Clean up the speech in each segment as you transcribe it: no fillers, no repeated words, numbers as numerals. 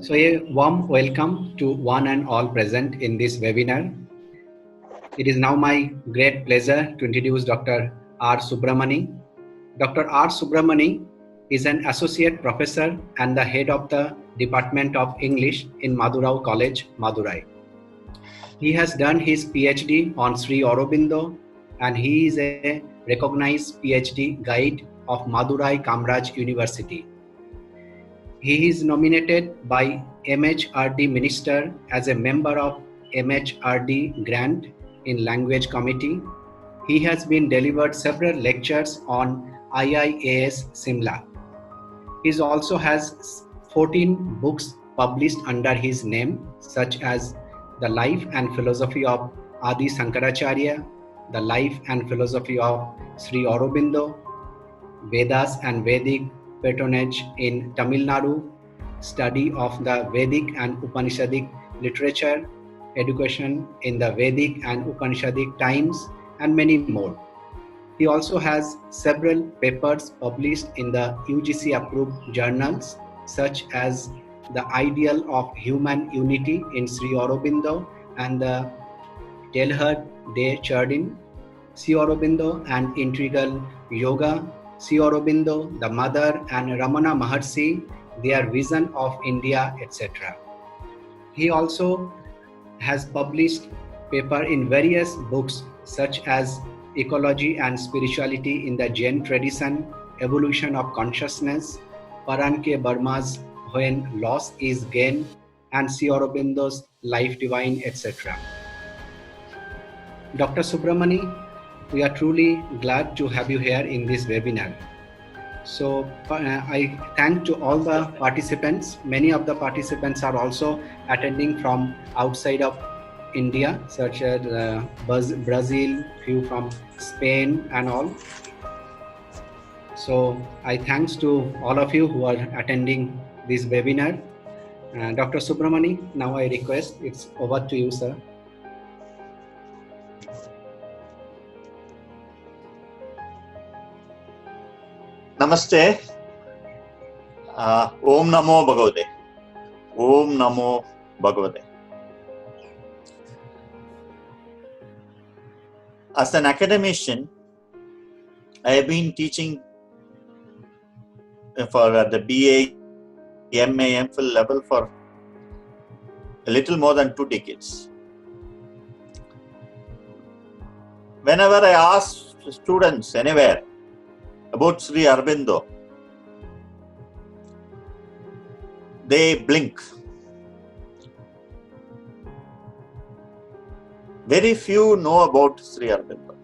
So a warm welcome to one and all present in this webinar. It is now my great pleasure to introduce Dr. R. Subramani. Dr. R. Subramani is an associate professor and the head of the Department of English in Madurao College, Madurai. He has done his PhD on Sri Aurobindo and he is a recognized PhD guide of Madurai Kamraj University. He is nominated by MHRD Minister as a member of MHRD Grant in Language Committee. He has been delivered several lectures on IIAS Simla. He also has 14 books published under his name, such as The Life and Philosophy of Adi Sankaracharya, The Life and Philosophy of Sri Aurobindo, Vedas and Vedic Patronage in Tamil Nadu, Study of the Vedic and Upanishadic Literature, Education in the Vedic and Upanishadic Times, and many more. He also has several papers published in the UGC approved journals such as The Ideal of Human Unity in Sri Aurobindo and the Teilhard de Chardin, Sri Aurobindo and Integral Yoga, Sri Aurobindo, the Mother, and Ramana Maharshi, their vision of India, etc. He also has published paper in various books such as Ecology and Spirituality in the Jain Tradition, Evolution of Consciousness, Paran K. Burma's When Loss is Gain, and Sri Aurobindo's Life Divine, etc. Dr. Subramani, we are truly glad to have you here in this webinar. So I thank to all the participants. Many of the participants are also attending from outside of India, such as Brazil, few from Spain and all. So I thanks to all of you who are attending this webinar. Dr. Subramani, now I request it's over to you, sir. Namaste. Om Namo Bhagavate. Om Namo Bhagavate. As an academician, I have been teaching for the BA, MA, MPhil level for a little more than 2 decades. Whenever I ask students anywhere about Sri Aurobindo, they blink. Very few know about Sri Aurobindo.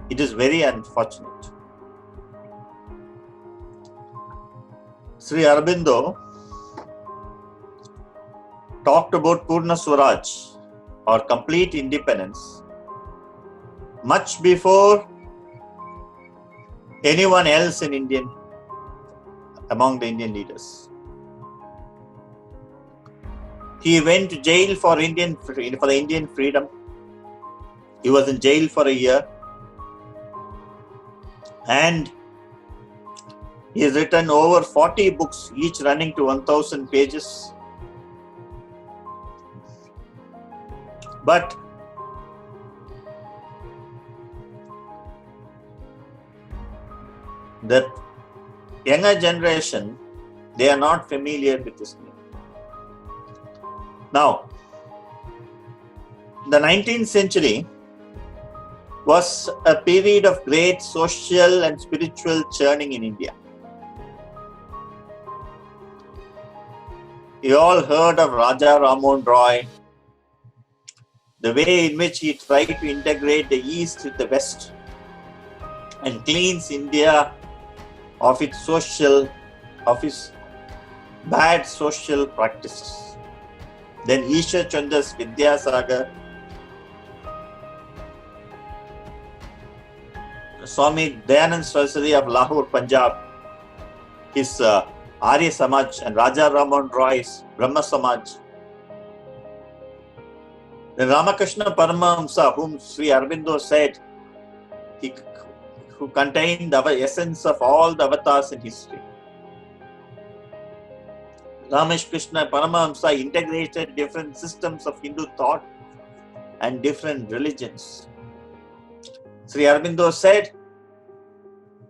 It is very unfortunate. Sri Aurobindo talked about Purna Swaraj or complete independence much before anyone else in among the Indian leaders. He went to jail for the Indian freedom. He was in jail for a year, and he has written over 40 books, each running to 1,000 pages. But the younger generation, they are not familiar with this name. Now, the 19th century was a period of great social and spiritual churning in India. You all heard of Raja Rammohn Roy, the way in which he tried to integrate the East with the West and cleanse India of its bad social practices. Then Ishwar Chandra's Vidyasagar, Swami Dayanand Saraswati of Lahore, Punjab, his Arya Samaj, and Raja Rammohn Roy's Brahma Samaj. Then Ramakrishna Paramahamsa, whom Sri Aurobindo said who contained the essence of all the avatars in history. Ramakrishna Paramahamsa integrated different systems of Hindu thought and different religions. Sri Aurobindo said,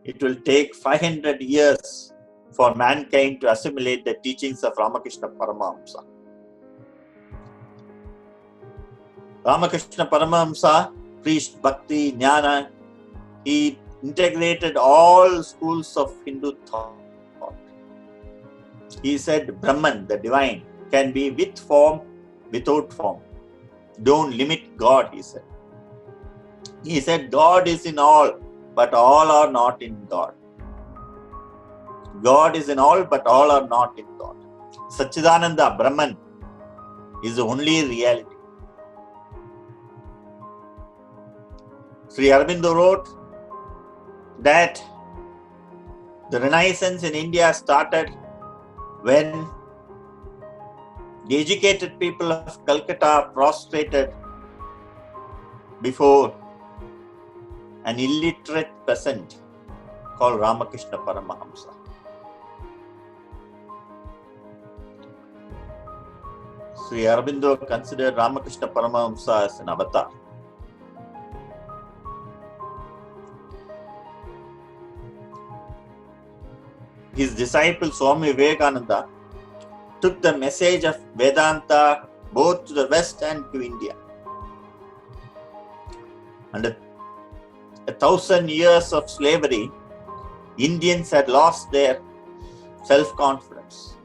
it will take 500 years for mankind to assimilate the teachings of Ramakrishna Paramahamsa. Ramakrishna Paramahamsa preached Bhakti, Jnana. He integrated all schools of Hindu thought. He said Brahman, the divine, can be with form, without form. Don't limit God, he said. He said God is in all, but all are not in God. God is in all, but all are not in God. Satchidananda, Brahman, is the only reality. Sri Aurobindo wrote that the Renaissance in India started when the educated people of Calcutta prostrated before an illiterate peasant called Ramakrishna Paramahamsa. Sri Aurobindo considered Ramakrishna Paramahamsa as an avatar. His disciple Swami Vivekananda took the message of Vedanta both to the West and to India. Under 1,000 years of slavery, Indians had lost their self-confidence.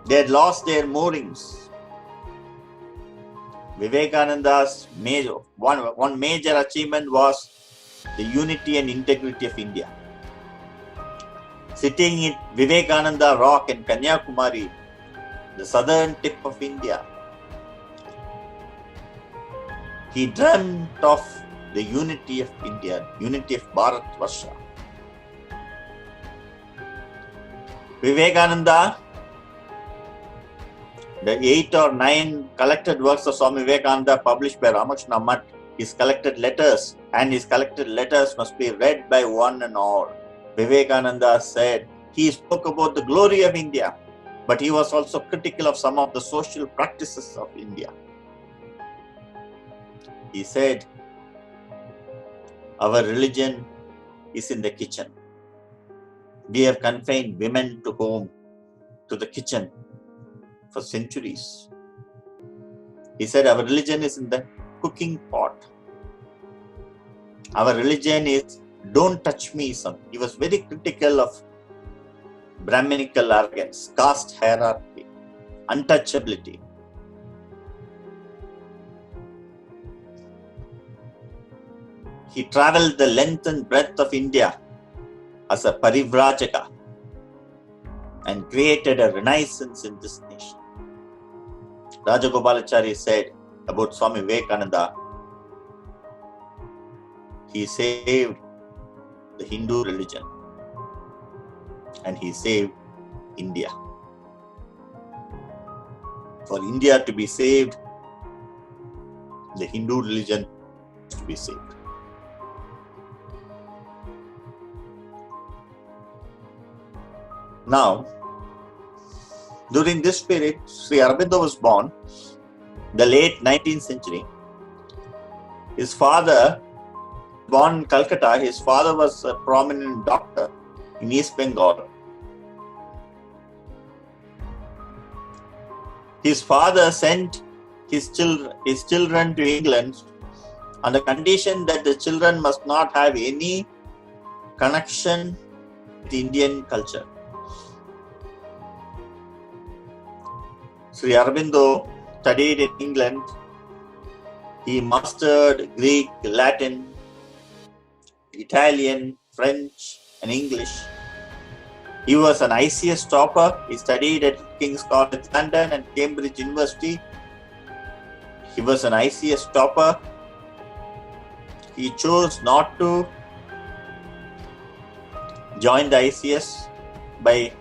They had lost their moorings. Vivekananda's one major achievement was the unity and integrity of India. Sitting in Vivekananda Rock in Kanyakumari, the southern tip of India, he dreamt of the unity of India, unity of Bharatvarsha. Vivekananda, the 8 or 9 collected works of Swami Vivekananda published by Ramakrishna Math, his collected letters, and his collected letters must be read by one and all. Vivekananda said he spoke about the glory of India, but he was also critical of some of the social practices of India. He said, our religion is in the kitchen. We have confined women to home, to the kitchen for centuries. He said our religion is in the cooking pot. Our religion is don't touch me, son. He was very critical of Brahminical arrogance, caste hierarchy, untouchability. He traveled the length and breadth of India as a parivrajaka and created a renaissance in this nation. Rajagopalachari said about Swami Vivekananda, he saved the Hindu religion and he saved India. For India to be saved, the Hindu religion is to be saved. Now, during this period, Sri Aurobindo was born, the late 19th century. His father, born in Calcutta, his father was a prominent doctor in East Bengal. His father sent his children to England on the condition that the children must not have any connection with Indian culture. Sri Aurobindo studied in England. He mastered Greek, Latin, Italian, French, and English. He was an ICS topper. He studied at King's College London and Cambridge University. He was an ICS topper. He chose not to join the ICS by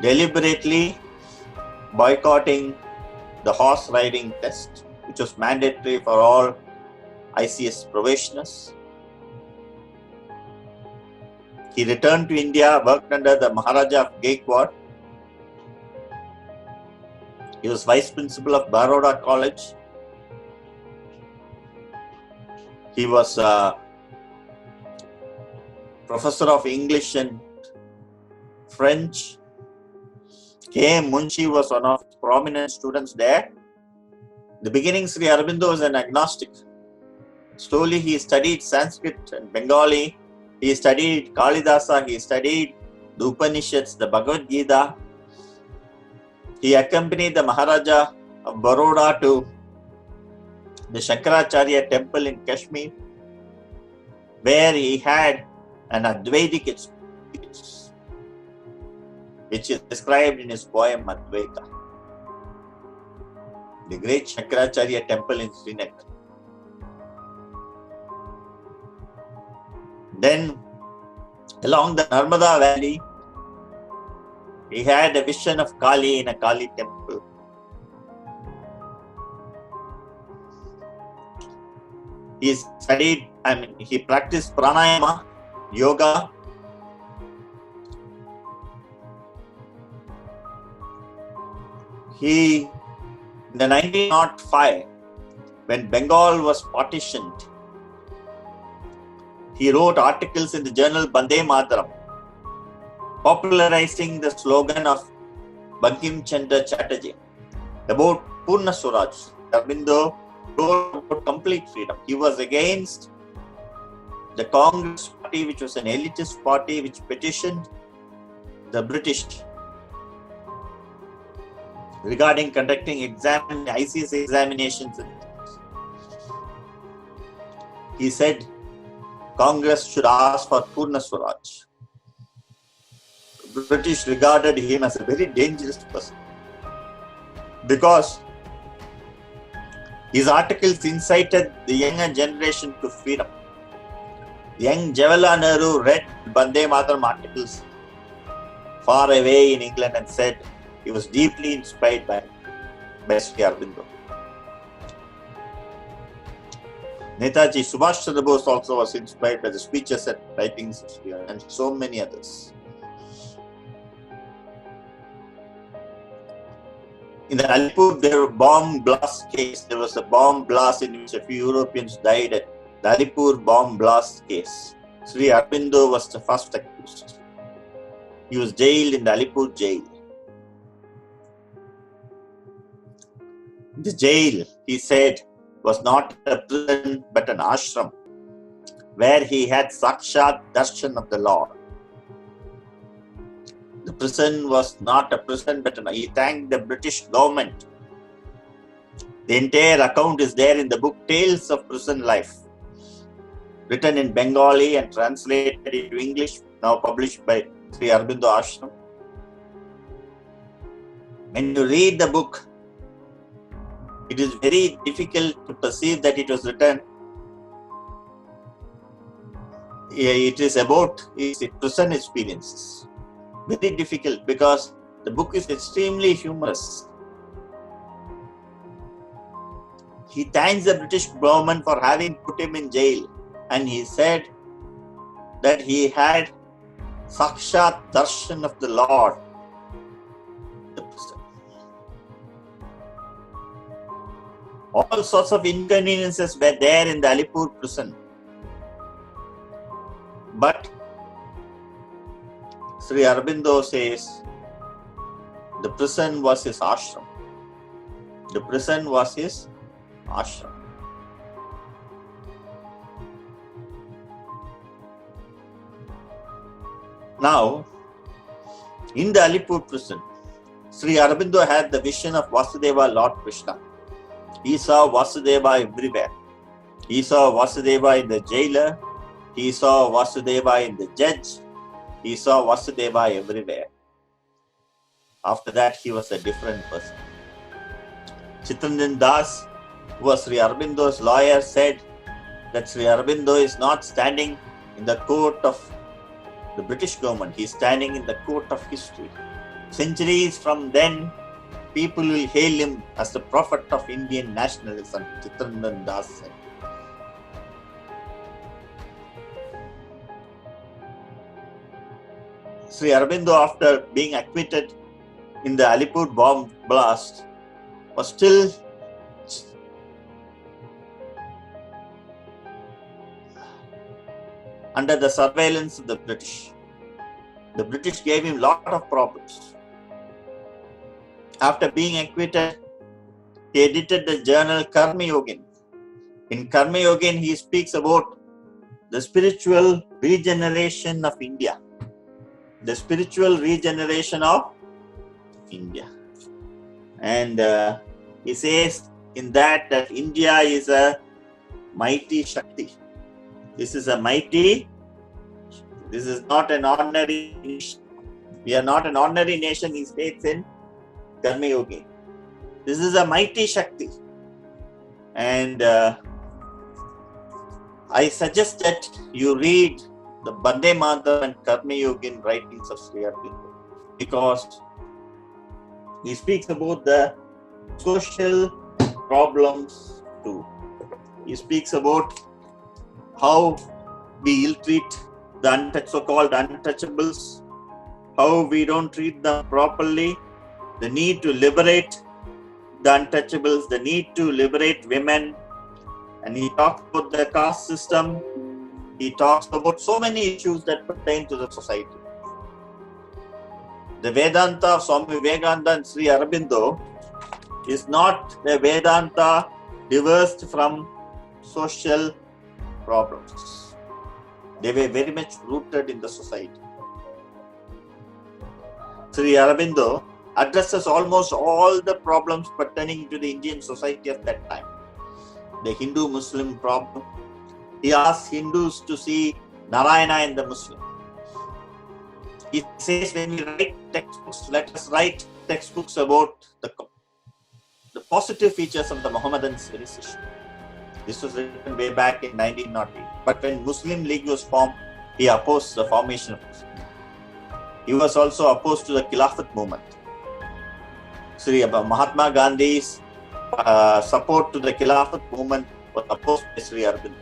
deliberately boycotting the horse riding test, which was mandatory for all ICS probationers. He returned to India, worked under the Maharaja of Gaikwad, He was vice principal of Baroda College. He was professor of English and French. K.M. Munshi was one of the prominent students there. In the beginning, Sri Aurobindo was an agnostic. Slowly, he studied Sanskrit and Bengali. He studied Kalidasa. He studied the Upanishads, the Bhagavad Gita. He accompanied the Maharaja of Baroda to the Shankaracharya temple in Kashmir, where he had an Advaitic experience, which is described in his poem Advaita. The great Shankaracharya temple in Srinagar. Then, along the Narmada Valley, he had a vision of Kali in a Kali temple. He studied, he practiced pranayama, yoga. In the 1905, when Bengal was partitioned, he wrote articles in the journal Bande Mataram, popularizing the slogan of Bankim Chandra Chatterjee about Purna Swaraj. Aurobindo wrote about complete freedom. He was against the Congress party, which was an elitist party which petitioned the British regarding conducting ICS examinations. He said Congress should ask for Purna Swaraj. The British regarded him as a very dangerous person because his articles incited the younger generation to freedom. Young Jawaharlal Nehru read Bande Mataram articles far away in England and said he was deeply inspired by Sri Aurobindo. Netaji Subhash Chandra Bose also was inspired by the speeches and writings of Sri Aurobindo, and so many others. In the Alipur bomb blast case, there was a bomb blast in which a few Europeans died at the Alipur bomb blast case. Sri Aurobindo was the first accused. He was jailed in the Alipur jail. The jail, he said, was not a prison but an ashram where he had Sakshat Darshan of the Lord. The prison was not a prison but he thanked the British government. The entire account is there in the book Tales of Prison Life, written in Bengali and translated into English, now published by Sri Aurobindo Ashram. When you read the book, it is very difficult to perceive that it was written. It is about his prison experiences. Very difficult because the book is extremely humorous. He thanks the British government for having put him in jail, and he said that he had Sakshat Darshan of the Lord. All sorts of inconveniences were there in the Alipur prison. But Sri Aurobindo says the prison was his ashram. The prison was his ashram. Now, in the Alipur prison, Sri Aurobindo had the vision of Vasudeva, Lord Krishna. He saw Vasudeva everywhere. He saw Vasudeva in the jailer. He saw Vasudeva in the judge. He saw Vasudeva everywhere. After that, he was a different person. Chittaranjan Das, who was Sri Aurobindo's lawyer, said that Sri Aurobindo is not standing in the court of the British government. He is standing in the court of history. Centuries from then, people will hail him as the prophet of Indian nationalism, Chittaranjan Das said. Sri Aurobindo, after being acquitted in the Alipur bomb blast, was still under the surveillance of the British. The British gave him a lot of problems. After being acquitted, he edited the journal Karma Yogin. In Karma Yogin, he speaks about the spiritual regeneration of India. The spiritual regeneration of India. And he says in that India is a mighty Shakti. This is a mighty, this is not an ordinary nation. We are not an ordinary nation, he states in Karma Yogi. This is a mighty Shakti. And I suggest that you read the Bande Mataram and Karma Yogin writings of Sri Aurobindo, because he speaks about the social problems too. He speaks about how we ill-treat the so-called untouchables, how we don't treat them properly, the need to liberate the untouchables, the need to liberate women. And he talks about the caste system. He talks about so many issues that pertain to the society. The Vedanta of Swami Vivekananda and Sri Aurobindo is not a Vedanta divorced from social problems. They were very much rooted in the society. Sri Aurobindo addresses almost all the problems pertaining to the Indian society of that time. The Hindu-Muslim problem. He asks Hindus to see Narayana in the Muslim. He says, when we write textbooks, let us write textbooks about the positive features of the Mohammedan civilization. This was written way back in 1908. But when Muslim League was formed, he opposed the formation of Muslim League. He was also opposed to the Khilafat movement. Sri Mahatma Gandhi's support to the Khilafat movement was opposed by Sri Aurobindo.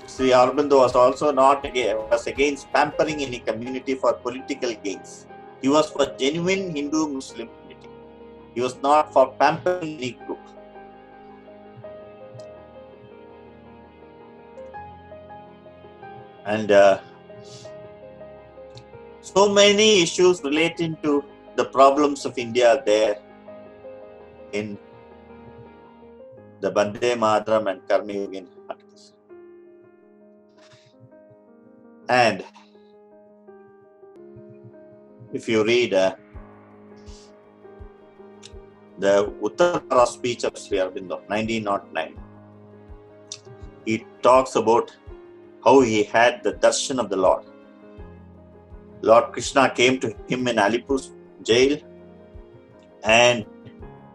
Sri Aurobindo was also was against pampering any community for political gains. He was for genuine Hindu-Muslim unity. He was not for pampering any group. And so many issues relating to the problems of India are there in the Bande Mataram and Karma Yogin articles. And if you read the Uttara speech of Sri Aurobindo, 1909, he talks about how he had the darshan of the Lord. Lord Krishna came to him in Alipur jail and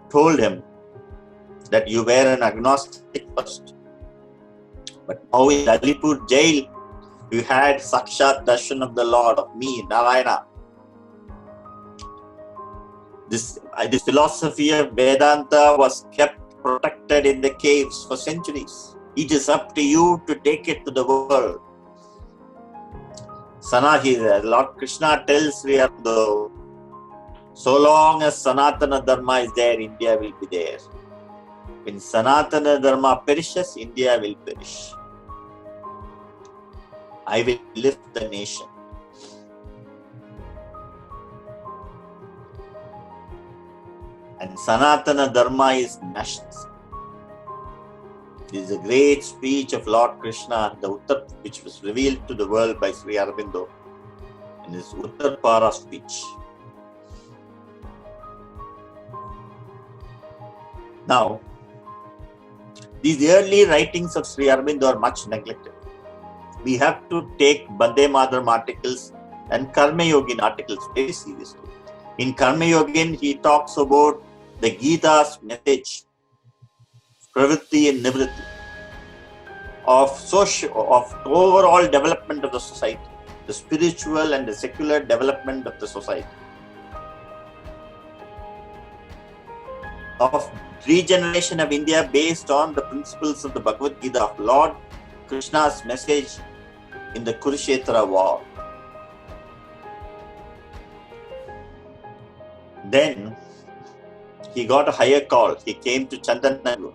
told him that you were an agnostic first, but now in Alipur jail you had Sakshat darshan of the Lord, of me, Narayana. This philosophy of Vedanta was kept protected in the caves for centuries. It is up to you to take it to the world. Lord Krishna tells Sri Aurobindo, so long as Sanatana Dharma is there, India will be there. When Sanatana Dharma perishes, India will perish. I will lift the nation. And Sanatana Dharma is nationalism. This is a great speech of Lord Krishna, the Uttar, which was revealed to the world by Sri Aurobindo in his Uttarpara speech. Now, these early writings of Sri Aurobindo are much neglected. We have to take Bande Mataram articles and Karma Yogin articles very seriously. In Karma Yogin, he talks about the Gita's message, pravritti and nivritti, of overall development of the society, the spiritual and the secular development of the society, of regeneration of India based on the principles of the Bhagavad Gita, of Lord Krishna's message in the Kurukshetra war. Then he got a higher call. He came to Chandanagur,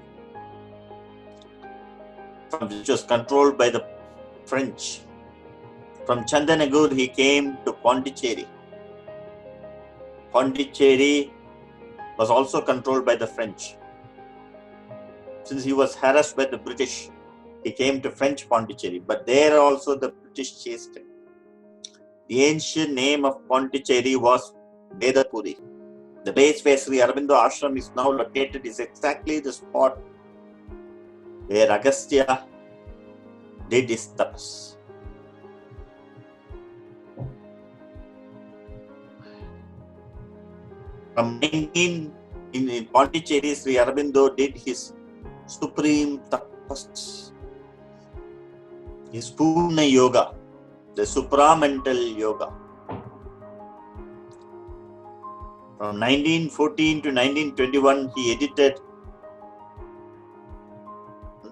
which was controlled by the French. From Chandanagur, he came to Pondicherry. Pondicherry was also controlled by the French. Since he was harassed by the British, he came to French Pondicherry, but there also the British chased him. The ancient name of Pondicherry was Vedapuri. The place where Sri Aurobindo Ashram is now located is exactly the spot where Agastya did his tapas. In Pondicherry, Sri Aurobindo did his supreme tapas, his Purna Yoga, the supramental yoga. From 1914 to 1921, he edited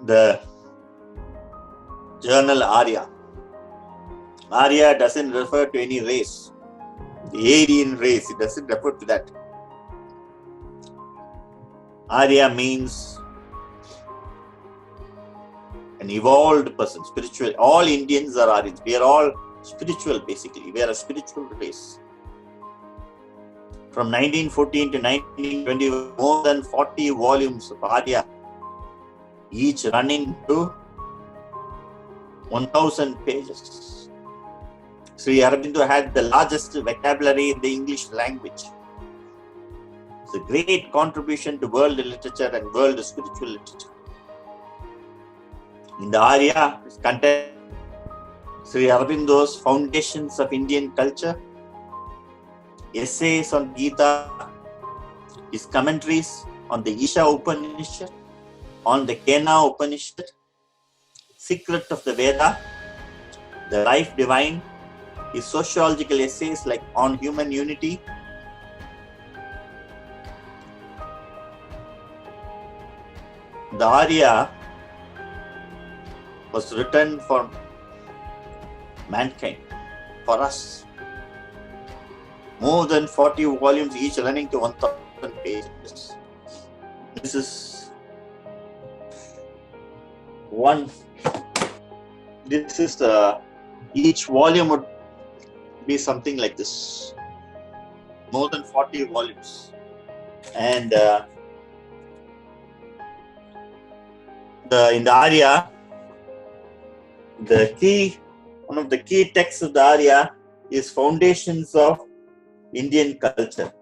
the journal Arya. Arya doesn't refer to any race, the Aryan race, it doesn't refer to that. Arya means an evolved person, spiritual. All Indians are Aryans. We are all spiritual, basically. We are a spiritual race. From 1914 to 1920, more than 40 volumes of Arya, each running to 1,000 pages. Sri Aurobindo had the largest vocabulary in the English language. It's a great contribution to world literature and world spiritual literature. In the Arya, it contains Sri Aurobindo's Foundations of Indian Culture, essays on Gita, his commentaries on the Isha Upanishad, on the Kena Upanishad, Secret of the Veda, the Life Divine, his sociological essays like on human unity, the Arya was written for mankind, for us. More than 40 volumes, each running to 1,000 pages. This is one. This is each volume would be something like this. More than 40 volumes. And in the Arya, one of the key texts of the Arya is Foundations of Indian Culture,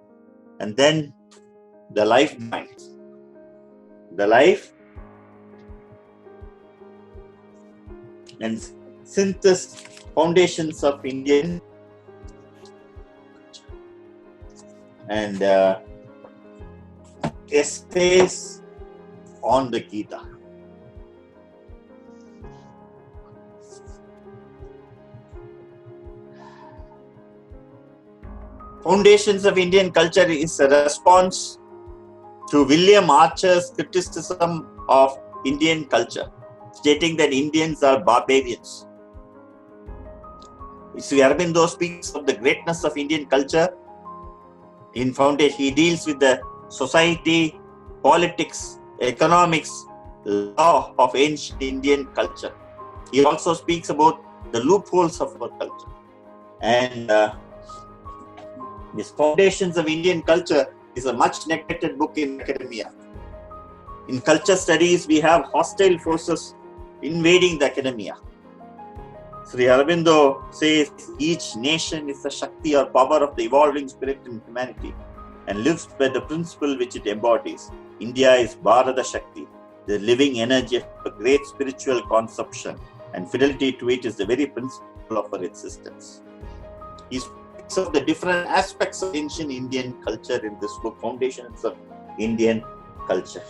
and then the Life Divine. The Life and Synthesis, Foundations of Indian and essays on the Gita. Foundations of Indian Culture is a response to William Archer's criticism of Indian culture, stating that Indians are barbarians. Sri Aurobindo speaks of the greatness of Indian culture. In Foundation, he deals with the society, politics, economics, law of ancient Indian culture. He also speaks about the loopholes of our culture. And this Foundations of Indian Culture is a much neglected book in academia. In culture studies, we have hostile forces invading the academia. Sri Aurobindo says each nation is the Shakti or power of the evolving spirit in humanity and lives by the principle which it embodies. India is Bharata Shakti, the living energy of a great spiritual conception, and fidelity to it is the very principle of our existence. He speaks of the different aspects of ancient Indian culture in this book, Foundations of Indian Culture.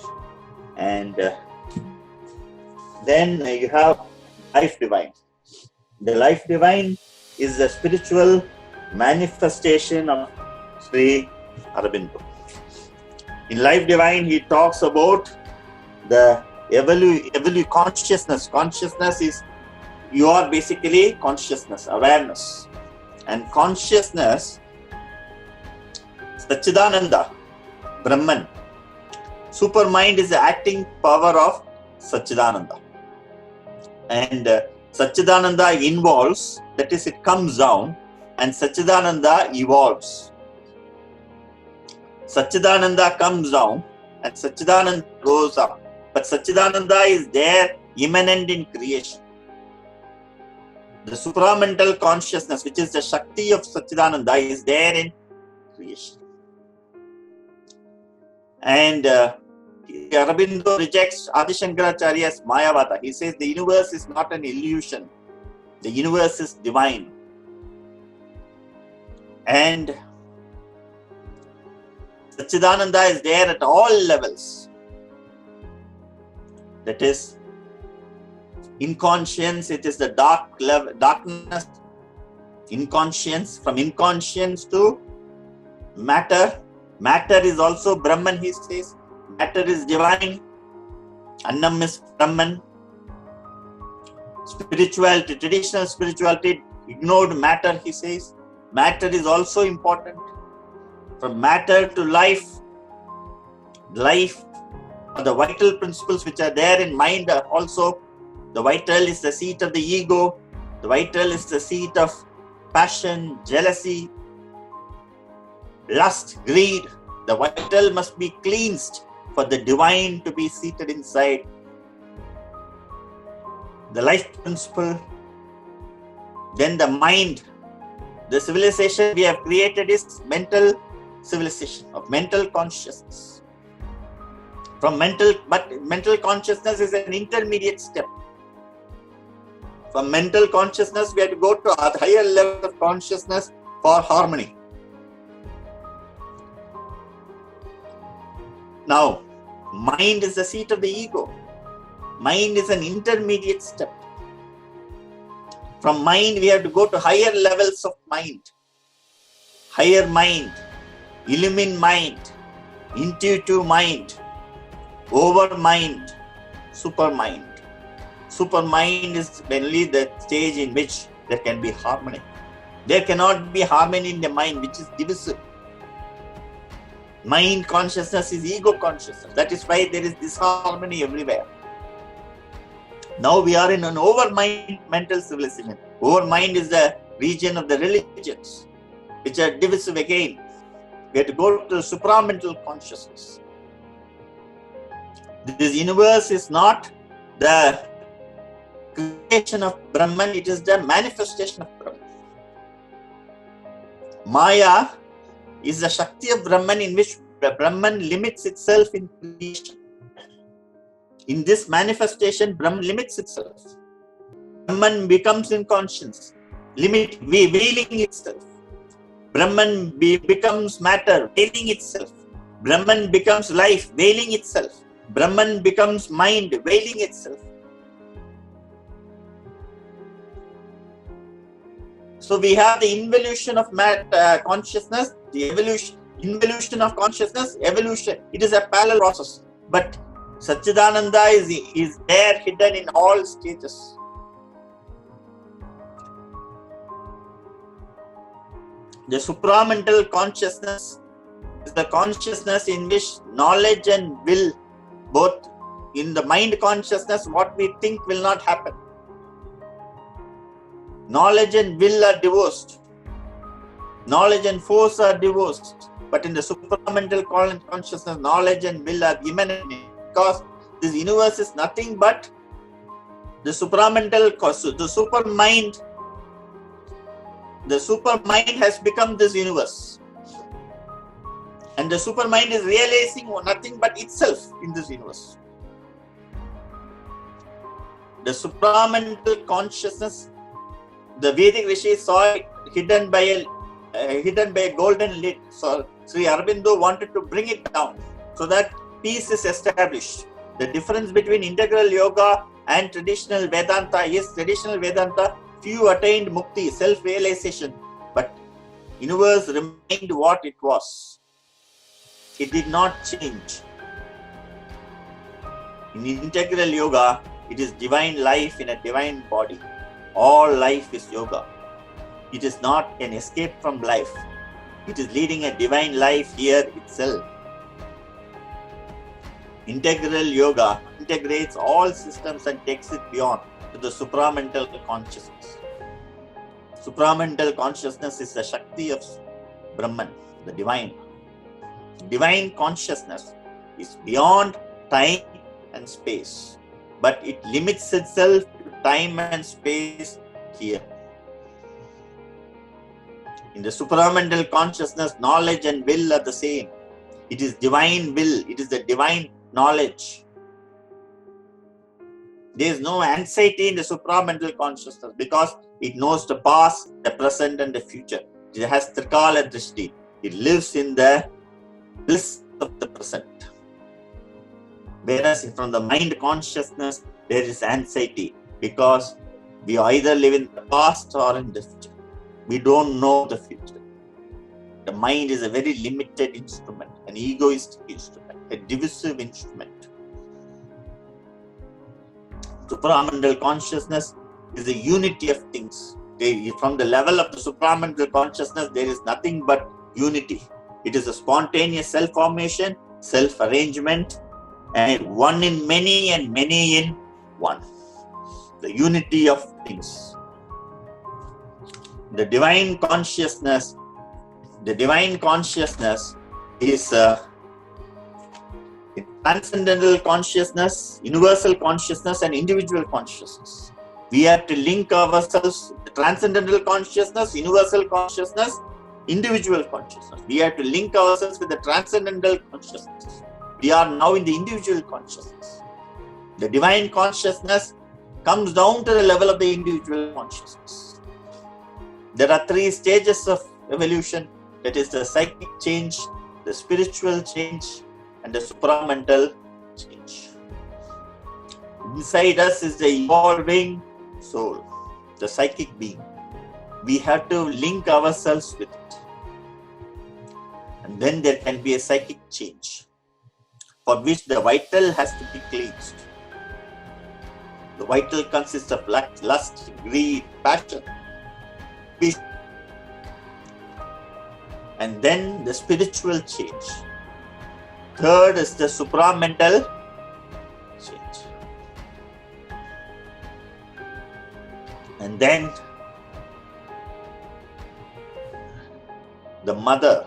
And then you have Life Divine. The Life Divine is the spiritual manifestation of Sri Aurobindo. In Life Divine, he talks about the consciousness. Consciousness is, you are basically consciousness, awareness. And consciousness, Satchidananda, Brahman, Supermind is the acting power of Satchidananda. And Satchidananda involves, that is, it comes down, and Satchidananda evolves. Satchidananda comes down and Satchidananda goes up. But Satchidananda is there, immanent in creation. The supramental consciousness, which is the Shakti of Satchidananda, is there in creation. And Aurobindo rejects Adi Shankaracharya's Mayavada. He says the universe is not an illusion. The universe is divine. And Satchidananda is there at all levels. That is, inconscience, it is the darkness, inconscience, from inconscience to matter. Matter is also Brahman, he says. Matter is divine. Annam is Brahman. Spirituality, traditional spirituality ignored matter, he says. Matter is also important. From matter to life, the vital principles which are there in mind are also. The vital is the seat of the ego. The vital is the seat of passion, jealousy, lust, greed. The vital must be cleansed for the divine to be seated inside. The life principle. Then the mind. The civilization we have created is mental civilization, of mental consciousness. But mental consciousness is an intermediate step. From mental consciousness, we have to go to a higher level of consciousness for harmony. Now, mind is the seat of the ego. Mind is an intermediate step. From mind, we have to go to higher levels of mind. Higher mind, illumine mind, intuitive mind, over mind, super mind. Super mind is mainly the stage in which there can be harmony. There cannot be harmony in the mind, which is divisive. Mind consciousness is ego consciousness. That is why there is disharmony everywhere. Now we are in an over-mind mental civilization. Over-mind is the region of the religions, which are divisive again. We have to go to supramental consciousness. This universe is not the creation of Brahman, it is the manifestation of Brahman. Maya is the Shakti of Brahman, in which Brahman limits itself in creation. In this manifestation, Brahman limits itself. Brahman becomes in conscience, veiling itself. Brahman becomes matter, veiling itself. Brahman becomes life, veiling itself. Brahman becomes mind, veiling itself. So we have the involution of consciousness, the involution of consciousness, evolution. It is a parallel process. But Satchidananda is there hidden in all stages. The supramental consciousness is the consciousness in which knowledge and will, both in the mind consciousness, what we think will not happen. Knowledge and will are divorced. Knowledge and force are divorced. But in the supramental consciousness, knowledge and will are immanent, because this universe is nothing but the supramental, the super mind. The super mind has become this universe. And the super mind is realizing nothing but itself in this universe. The supramental consciousness, the Vedic Rishi saw it hidden by a golden lid. So Sri Aurobindo wanted to bring it down so that peace is established. The difference between integral yoga and traditional Vedanta is traditional Vedanta, few attained mukti, self-realization, but universe remained what it was. It did not change. In integral yoga, it is divine life in a divine body. All life is yoga. It is not an escape from life. It is leading a divine life here itself. Integral yoga integrates all systems and takes it beyond to the supramental consciousness. Supramental consciousness is the Shakti of Brahman, the divine. Divine consciousness is beyond time and space, but it limits itself to time and space here. In the supramental consciousness, knowledge and will are the same. It is divine will, it is the divine knowledge. There is no anxiety in the supramental consciousness because it knows the past, the present, and the future. It has Trikala Drishti. It lives in the bliss of the present. Whereas from the mind consciousness, there is anxiety because we either live in the past or in the future. We don't know the future. The mind is a very limited instrument, an egoistic instrument, a divisive instrument. Supramental consciousness is the unity of things. From the level of the supramental consciousness, there is nothing but unity. It is a spontaneous self-formation, self-arrangement, and one in many and many in one. The unity of things. The divine consciousness is transcendental consciousness, universal consciousness, and individual consciousness. We have to link ourselves with the transcendental consciousness, universal consciousness, individual consciousness. We have to link ourselves with the transcendental consciousness. We are now in the individual consciousness. The divine consciousness comes down to the level of the individual consciousness. There are 3 stages of evolution. That is the psychic change, the spiritual change, and the supramental change. Inside us is the evolving soul, the psychic being. We have to link ourselves with it. And then there can be a psychic change, for which the vital has to be cleansed. The vital consists of lust, greed, passion, and then the spiritual change. Third is the supramental change. And then the mother,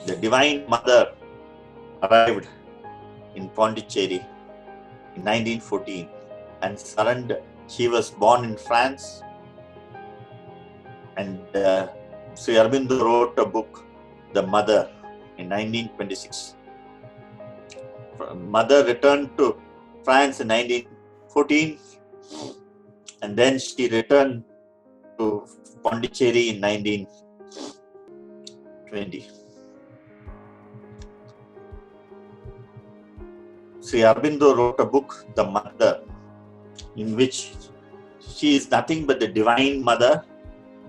the divine mother, arrived in Pondicherry in 1914 and surrendered. She was born in France, and Sri Aurobindo wrote a book, The Mother, in 1926. Mother returned to France in 1914, and then she returned to Pondicherry in 1920. Sri Aurobindo wrote a book, The Mother, in which she is nothing but the divine mother,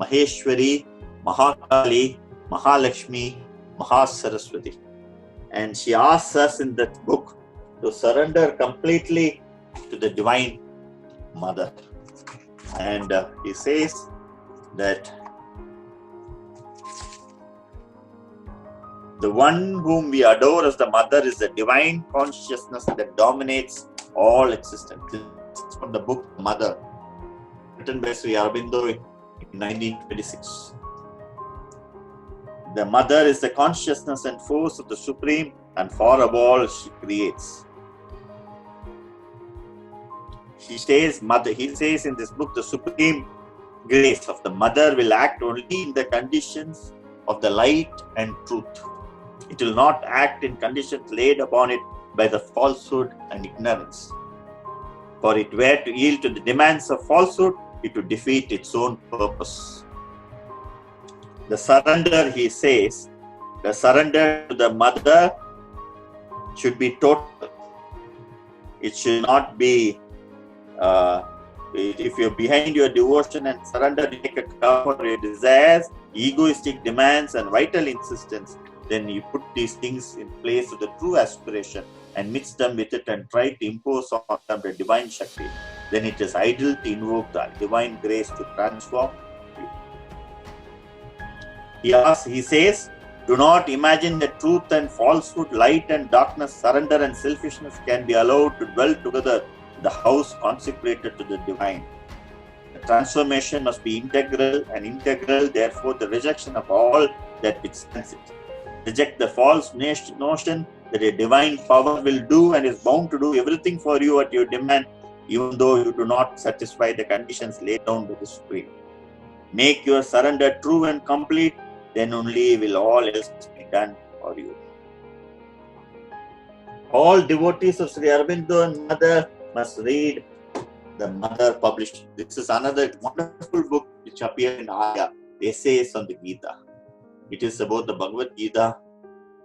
Maheshwari, Mahakali, Mahalakshmi, Mahasaraswati. And she asks us in that book to surrender completely to the divine mother. And he says that the one whom we adore as the mother is the divine consciousness that dominates all existence. This is from the book Mother, written by Sri Aurobindo in 1926. The mother is the consciousness and force of the supreme, and far above all she creates. He says in this book, the supreme grace of the mother will act only in the conditions of the light and truth. It will not act in conditions laid upon it by the falsehood and ignorance. For it were to yield to the demands of falsehood, it would defeat its own purpose. The surrender, he says, the surrender to the mother should be total. It should not be, if you're behind your devotion and surrender, you make a cover for your desires, egoistic demands, and vital insistence, then you put these things in place of the true aspiration and mix them with it and try to impose on them the divine Shakti. Then it is idle to invoke the divine grace to transform you. He says Do not imagine that truth and falsehood, light and darkness, surrender and selfishness can be allowed to dwell together in the house consecrated to the divine. The transformation must be integral, therefore the rejection of all that withstands it. Reject the false notion that a divine power will do and is bound to do everything for you at your demand, even though you do not satisfy the conditions laid down by the Supreme. Make your surrender true and complete, then only will all else be done for you. All devotees of Sri Aurobindo and Mother must read the Mother published. This is another wonderful book which appeared in Aya, Essays on the Gita. It is about the Bhagavad Gita.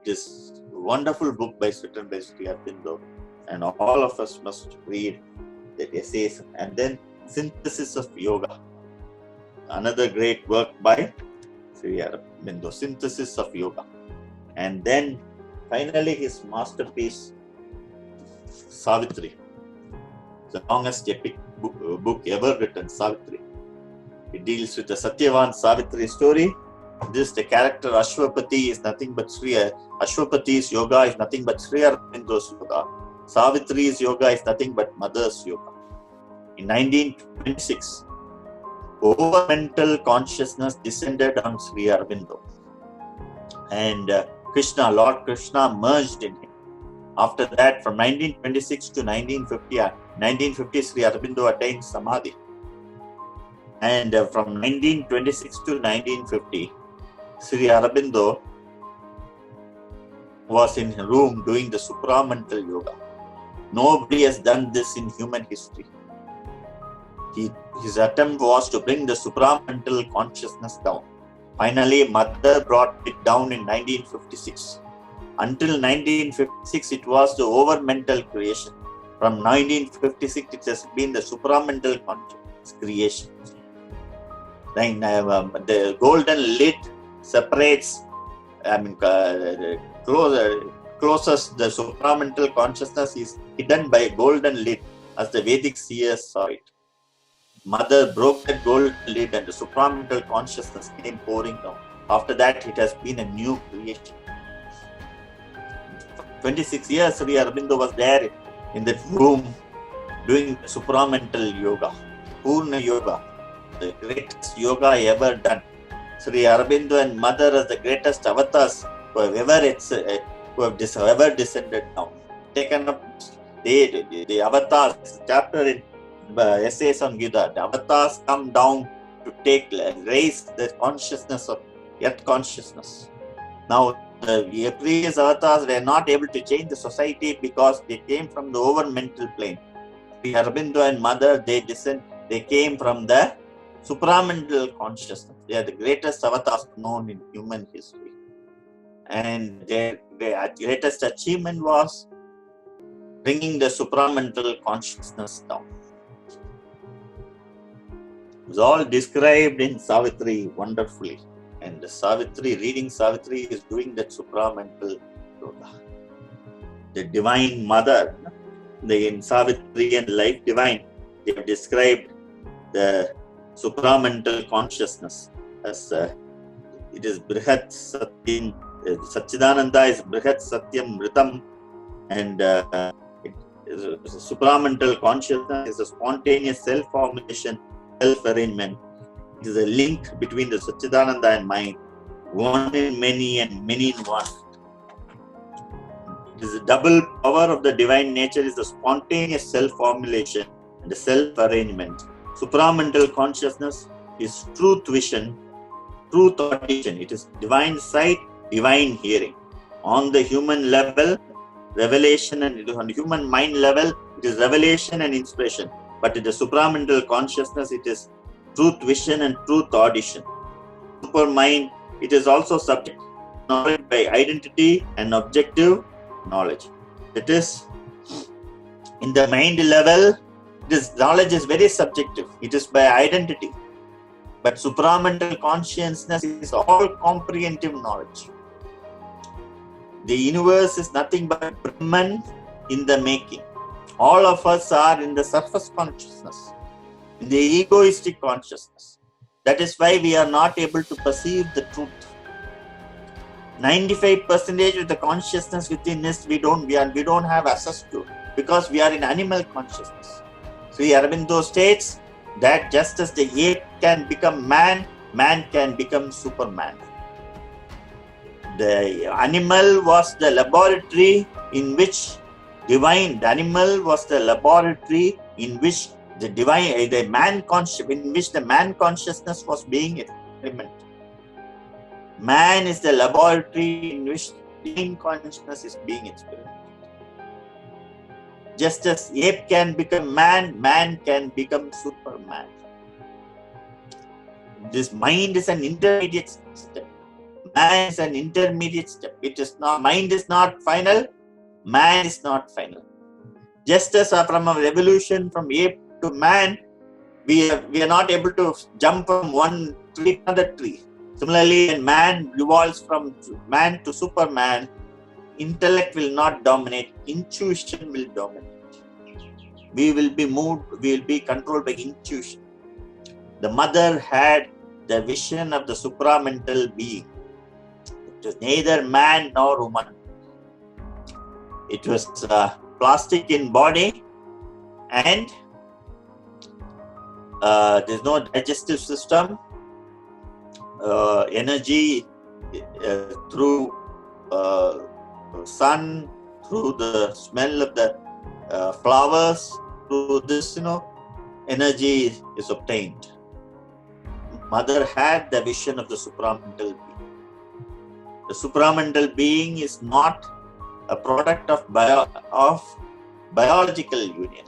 It is a wonderful book written by Sri Aurobindo, and all of us must read the essays. And then Synthesis of Yoga, another great work by Sri Aurobindo, Synthesis of Yoga. And then finally his masterpiece, Savitri, the longest epic book ever written, Savitri. It deals with the Satyavan Savitri story. The character Ashwapati is nothing but Ashwapati's yoga is nothing but Sri Aurobindo's yoga. Savitri's yoga is nothing but Mother's yoga. In 1926, over mental consciousness descended on Sri Aurobindo, and Lord Krishna merged in him. After that, from 1926 to 1950, Sri Aurobindo attained Samadhi. And from 1926 to 1950, Sri Aurobindo was in a room doing the supramental yoga. Nobody has done this in human history. His attempt was to bring the supramental consciousness down. Finally, Mother brought it down in 1956. Until 1956, it was the over-mental creation. From 1956, it has been the supramental consciousness creation. Then, the golden lid separates, closest the supramental consciousness is hidden by a golden lid, as the Vedic seers saw it. Mother broke that golden lid and the supramental consciousness came pouring down. After that, it has been a new creation. 26 years, Sri Aurobindo was there in that room doing supramental yoga, Purna Yoga, the greatest yoga ever done. Sri Aurobindo and Mother as the greatest avatars who have ever descended down. Taken up the avatars, chapter in Essays on Gita, the avatars come down to raise the consciousness of Earth consciousness. Now, the previous avatars were not able to change the society because they came from the over mental plane. Sri Aurobindo and Mother, they came from the supramental consciousness. They are the greatest avatars known in human history. And their greatest achievement was bringing the supramental consciousness down. It was all described in Savitri wonderfully. And reading Savitri is doing that supramental yoga. The Divine Mother, in Savitri and Life Divine, they have described the supramental consciousness as it is Brihat Satyam. Satchidananda is Brihat Satyam Ritam, and supramental consciousness is a spontaneous self-formulation, self-arrangement. It is a link between the Satchidananda and mind, one in many and many in one. It is the double power of the divine nature is the spontaneous self-formulation and the self-arrangement. Supramental consciousness is truth vision, truth audition. It is divine sight, divine hearing. On the human level, revelation, and on the human mind level, it is revelation and inspiration. But in the supramental consciousness, it is truth vision and truth audition. Super mind, it is also subject to knowledge by identity and objective knowledge. That is, in the mind level, this knowledge is very subjective. It is by identity. But supramental consciousness is all comprehensive knowledge. The universe is nothing but Brahman in the making. All of us are in the surface consciousness, in the egoistic consciousness. That is why we are not able to perceive the truth. 95% of the consciousness within us we don't have access to, because we are in animal consciousness. Sri Aurobindo states that just as the ape can become man, man can become Superman. The animal was the laboratory in which the man consciousness was being experimented. Man is the laboratory in which divine consciousness is being experimented. Just as ape can become man, man can become Superman. This mind is an intermediate step. Man is an intermediate step. Mind is not final, man is not final. Just as from a revolution from ape to man, we are not able to jump from one tree to another tree. Similarly, when man evolves from man to Superman, intellect will not dominate, intuition will dominate. We will be controlled by intuition. The mother had the vision of the supramental being. It was neither man nor woman. It was plastic in body, and there's no digestive system. Energy through sun, through the smell of the flowers, through this, energy is obtained. Mother had the vision of the supramental being. The supramental being is not a product of biological union.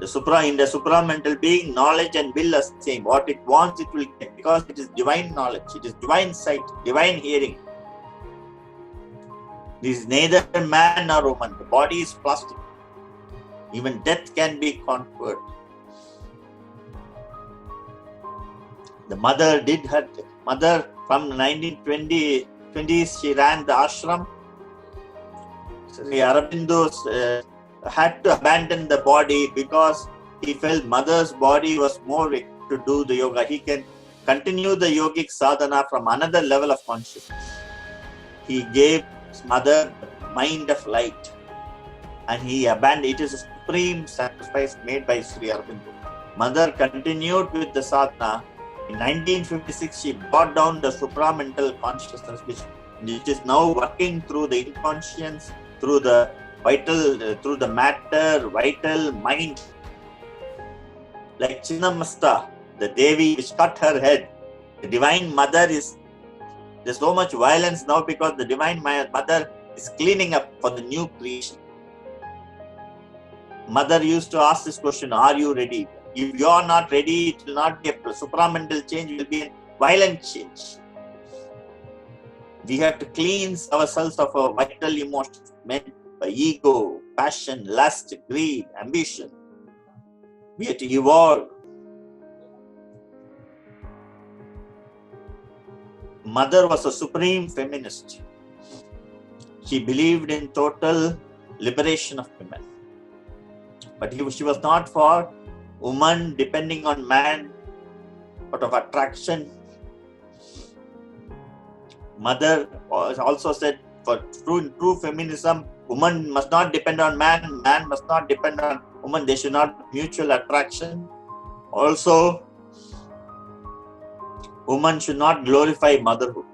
In the supramental being, knowledge and will are the same. What it wants, it will get, because it is divine knowledge, it is divine sight, divine hearing. This is neither man nor woman. The body is plastic. Even death can be conquered. The mother from the 1920s, she ran the ashram. Sri Aurobindo had to abandon the body because he felt mother's body was more to do the yoga. He can continue the yogic sadhana from another level of consciousness. He gave his mother the mind of light, and he abandoned. It is a supreme sacrifice made by Sri Aurobindo. Mother continued with the sadhana. In 1956, she brought down the supramental consciousness, which is now working through the inconscience, through the vital, through the matter, vital mind. Like Chinnamasta, the Devi which cut her head, the Divine Mother there's so much violence now because the Divine Mother is cleaning up for the new creation. Mother used to ask this question, are you ready? If you are not ready, it will not be a supramental change, it will be a violent change. We have to cleanse ourselves of our vital emotions, meant by ego, passion, lust, greed, ambition. We have to evolve. Mother was a supreme feminist. She believed in total liberation of women. But she was not for woman depending on man out of attraction. Mother also said, for true feminism, woman must not depend on man, man must not depend on woman, they should not have mutual attraction. Also, woman should not glorify motherhood.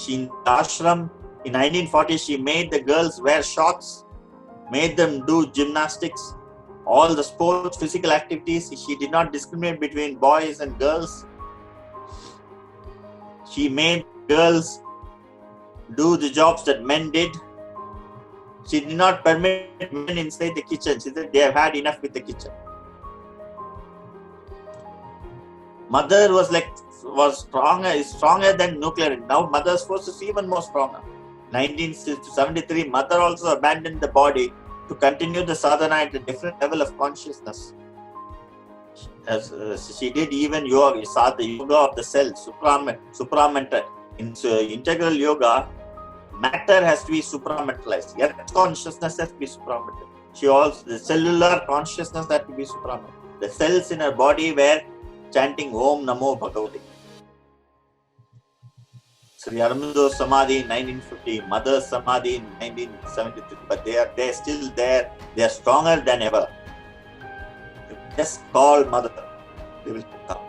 In the ashram, in 1940, she made the girls wear shorts, made them do gymnastics, all the sports, physical activities. She did not discriminate between boys and girls. She made girls do the jobs that men did. She did not permit men inside the kitchen. She said they have had enough with the kitchen. Mother was stronger than nuclear. Now mother's force is even more stronger. 1973, mother also abandoned the body to continue the sadhana at a different level of consciousness. As she did even yoga, the yoga of the cell, supramental. In integral yoga, matter has to be supramentalized. Earth consciousness has to be supramental. The cellular consciousness has to be supramental. The cells in her body were chanting Om Namo Bhagavate. Sri Aurobindo Samadhi in 1950, Mother Samadhi in 1973, but they're still there. They are stronger than ever. Just call Mother, they will come.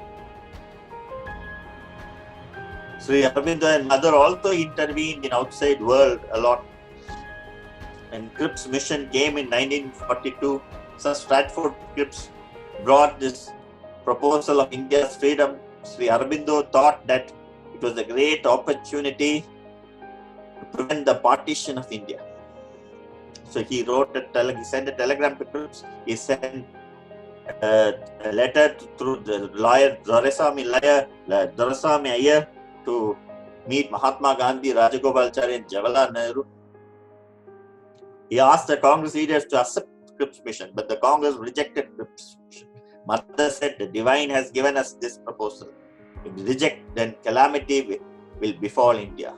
Sri Aurobindo and Mother also intervened in outside world a lot. When Cripps mission came in 1942, Sir Stratford Cripps brought this proposal of India's freedom. Sri Aurobindo thought that it was a great opportunity to prevent the partition of India. So he sent a telegram to Cripps. He sent a letter through the lawyer Doraiswamy Iyer to meet Mahatma Gandhi, Rajagopalachari and Jawaharlal Nehru. He asked the Congress leaders to accept Cripps' mission, but the Congress rejected Cripps' mission. Mother said, the divine has given us this proposal. If we reject, then calamity will befall India.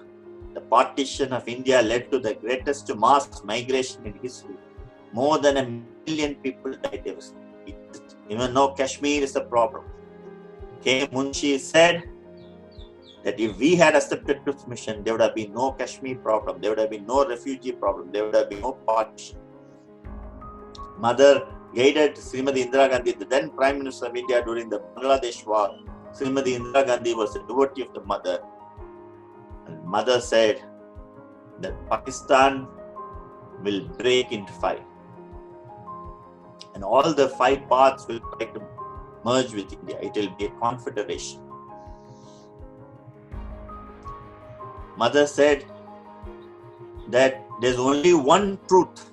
The partition of India led to the greatest mass migration in history. More than 1 million people died. Even though Kashmir is a problem. K. Munshi said that if we had accepted Cripps' mission, there would have been no Kashmir problem, there would have been no refugee problem, there would have been no partition. Mother guided Srimati Indira Gandhi, the then Prime Minister of India during the Bangladesh war. Srimati Indira Gandhi was a devotee of the Mother. And Mother said that Pakistan will break into 5. And all the 5 parts will try to merge with India. It will be a confederation. Mother said that there's only one truth.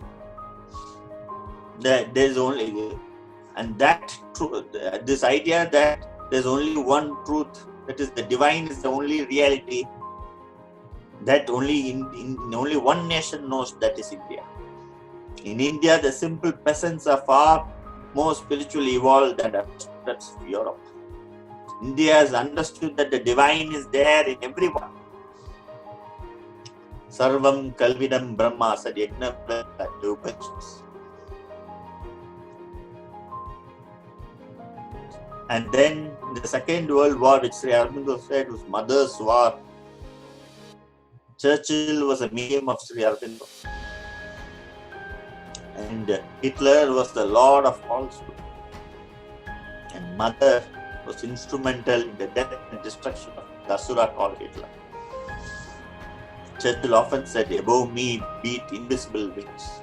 That there's only, and that truth, this idea that there's only one truth, that is the divine is the only reality, that only in only one nation knows, that is India. In India, the simple peasants are far more spiritually evolved than the aristocrats of Europe. India has understood that the divine is there in everyone. Sarvam Kalvidam Brahma, said Yajnavalkya to Upanishads. And then the Second World War, which Sri Aurobindo said was Mother's war, Churchill was a medium of Sri Aurobindo. And Hitler was the lord of falsehood. And Mother was instrumental in the death and destruction of the Asura called Hitler. Churchill often said, above me beat invisible wings.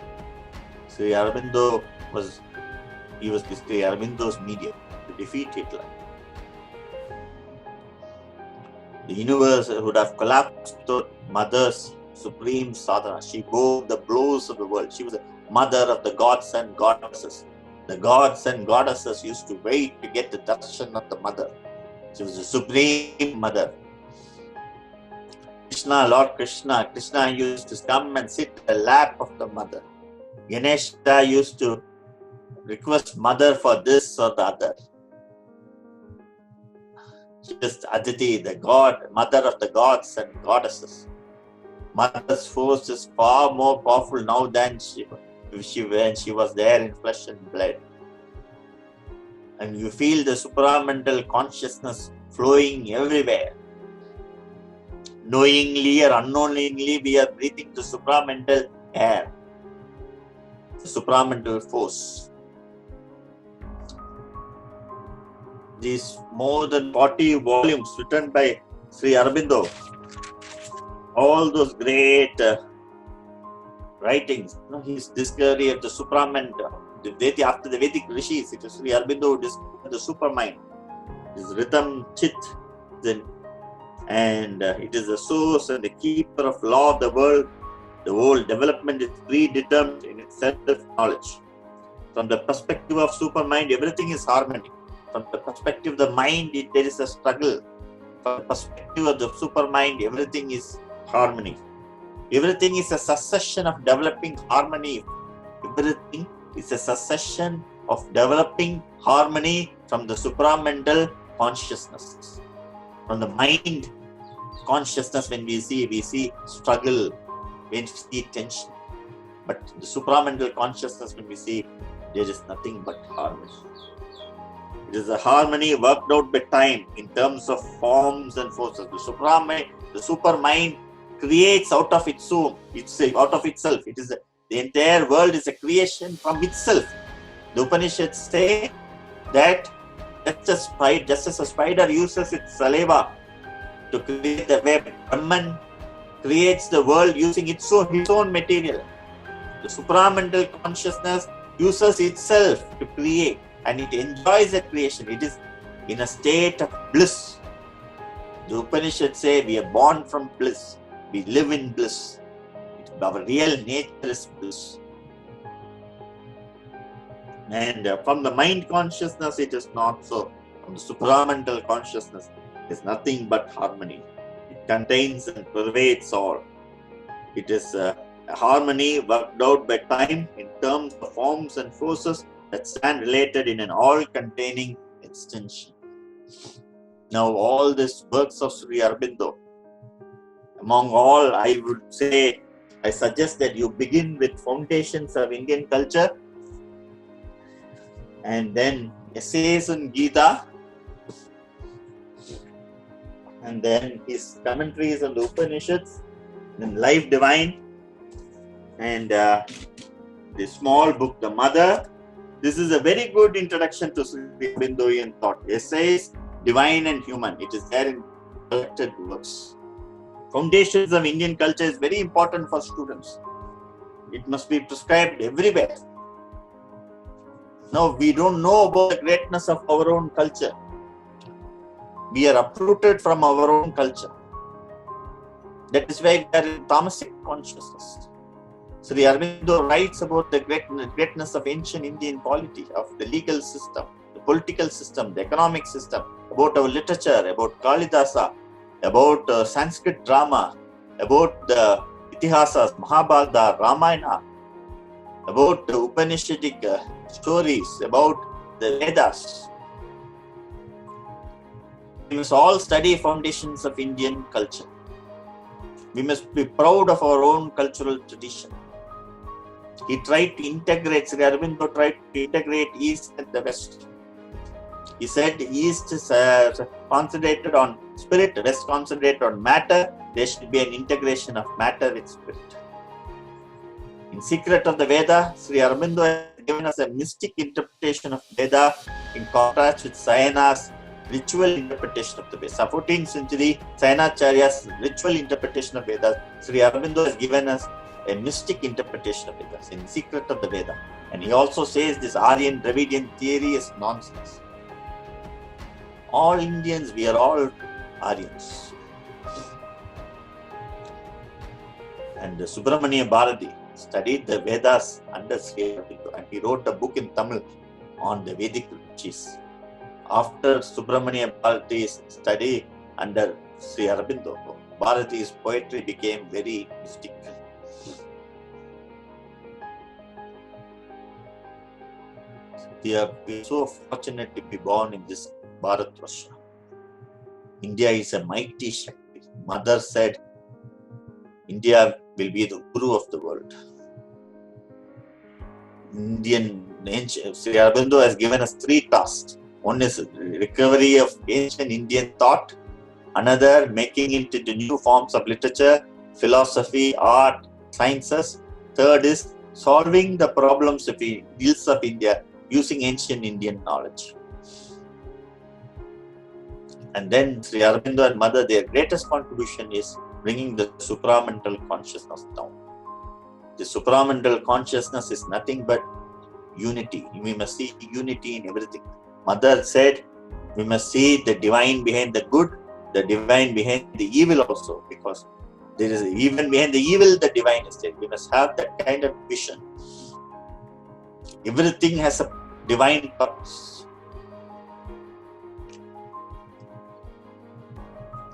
Sri Aurobindo was Sri Aurobindo's medium to defeat Hitler. The universe would have collapsed without Mother's supreme sadhana. She bore the blows of the world. She was a mother of the gods and goddesses. The gods and goddesses used to wait to get the darshan of the Mother. She was the supreme mother. Lord Krishna used to come and sit at the lap of the Mother. Ganesha used to request Mother for this or the other. She is Aditi, the god, mother of the gods and goddesses. Mother's force is far more powerful now than when she was there in flesh and blood. And you feel the supramental consciousness flowing everywhere. Knowingly or unknowingly, we are breathing the supramental air, the supramental force. These more than 40 volumes written by Sri Aurobindo, all those great writings, his discovery of the supramental, after the Vedic rishis, it was Sri Aurobindo who discovered the supermind. His rhythm, chit, and it is the source and the keeper of law of the world. The whole development is predetermined in its self-knowledge. From the perspective of supermind, everything is harmony. From the perspective of the mind, there is a struggle. From the perspective of the supermind, everything is harmony. Everything is a succession of developing harmony. Everything is a succession of developing harmony from the supramental consciousness. From the mind consciousness, when we see struggle, when we see tension. But the supramental consciousness, when we see, there is nothing but harmony. It is a harmony worked out by time in terms of forms and forces. The The super mind creates out of its own, out of itself. It is the entire world is a creation from itself. The Upanishads say that just as a spider uses its saliva to create the web, Brahman creates the world using his own material. The supramental consciousness uses itself to create, and it enjoys the creation. It is in a state of bliss. The Upanishads say we are born from bliss. We live in bliss. Our real nature is bliss. And from the mind consciousness, it is not so. From the supramental consciousness, it is nothing but harmony. It contains and pervades all. It is a harmony worked out by time in terms of forms and forces that stand related in an all-containing extension. Now, all these works of Sri Aurobindo, among all, I suggest that you begin with Foundations of Indian Culture, and then Essays on Gita, and then his commentaries on the Upanishads, then Life Divine, and the small book, The Mother. This is a very good introduction to Sri Aurobindoian thought. Essays, Divine and Human. It is there in collected works. Foundations of Indian Culture is very important for students. It must be prescribed everywhere. Now, we don't know about the greatness of our own culture. We are uprooted from our own culture. That is why we are in Tamasic consciousness. Sri Aurobindo writes about the greatness of ancient Indian polity, of the legal system, the political system, the economic system, about our literature, about Kalidasa, about Sanskrit drama, about the Itihasas, Mahabharata, Ramayana, about the Upanishadic stories, about the Vedas. We must all study foundations of Indian culture. We must be proud of our own cultural tradition. He tried to integrate, Sri Aurobindo tried to integrate East and the West. He said East is concentrated on spirit, West concentrated on matter. There should be an integration of matter with spirit. In Secret of the Veda, Sri Aurobindo has given us a mystic interpretation of Veda in contrast with Sayana's ritual interpretation of the Vedas. 14th century, Sayanacharya's ritual interpretation of Vedas, Sri Aurobindo has given us a mystic interpretation of Vedas in Secret of the Veda. And he also says this Aryan Dravidian theory is nonsense. All Indians, we are all Aryans. And Subramania Bharati studied the Vedas under Sri Aurobindo, and he wrote a book in Tamil on the Vedic riches. After Subramania Bharati's study under Sri Aurobindo, Bharati's poetry became very mystical. We are so fortunate to be born in this Bharatvarsha. India is a mighty Shakti. Mother said, India will be the guru of the world. Sri Aurobindo has given us 3 tasks. One is recovery of ancient Indian thought. Another, making it into new forms of literature, philosophy, art, sciences. Third is solving the problems of ills of India using ancient Indian knowledge. And then Sri Aurobindo and Mother, their greatest contribution is bringing the supramental consciousness down. The supramental consciousness is nothing but unity. We must see unity in everything. Mother said we must see the divine behind the good, the divine behind the evil also, because there is even behind the evil the divine is there. We must have that kind of vision. Everything has a divine purpose.